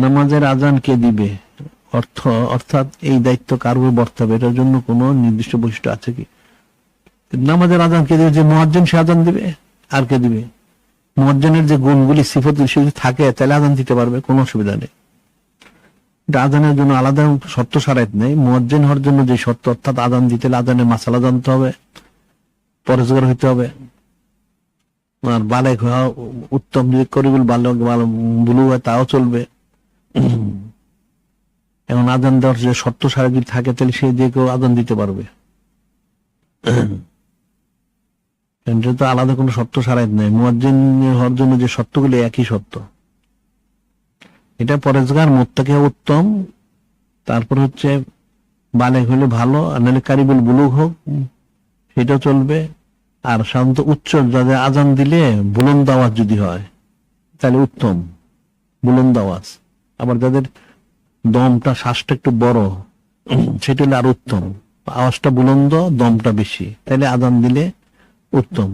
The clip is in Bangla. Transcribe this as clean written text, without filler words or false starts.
নামাজের আজান কে দিবে, অর্থাৎ এই দায়িত্ব কার উপর বর্তাবে, এটার জন্য কোনো নির্দিষ্ট বৈশিষ্ট্য আছে কি? নামাজের আজান কে দিবে? যে মুয়াজ্জিন সে আজান দিবে। আর কে দিবে? মুয়াজ্জিনের যে গুণগুলি সিফত যদি থাকে তাহলে আজান দিতে পারবে, কোনো অসুবিধা নেই। আজানের জন্য আলাদা শর্ত শারাইত নেই। মুয়াজ্জিন হওয়ার জন্য যে শর্ত, অর্থাৎ আজান দিতে হলে আজানের মাসালা জানতে হবে, পরেজগার হইতে হবে, আর বালেক হওয়া উত্তম। যদি করিবুল বালক বুলু হয় তাও চলবে। এখন আজান দেওয়ার যে শর্ত সারা যদি থাকে তাহলে সে যে কেউ আজান দিতে পারবে। এটা তো আলাদা কোনো শর্ত সারাইত নেই। মুয়াজ্জিন হওয়ার জন্য যে শর্তগুলি একই শর্ত। এটা পরেজগার, মুত্তাকি উত্তম, তারপর হচ্ছে বালেক হলে ভালো, আর নাহলে কারিবুল বুলুগ হোক সেটাও চলবে। আর সাধারণত উচ্চ যাদের আজান দিলে বুলন্দ আওয়াজ যদি হয় তাহলে উত্তম, বুলন্দ আওয়াজ। আবার যাদের দমটা, শ্বাসটা একটু বড়, সেটা হলে আর উত্তম। আওয়াজটা বুলন্দ, দমটা বেশি, তাহলে আজান দিলে উত্তম।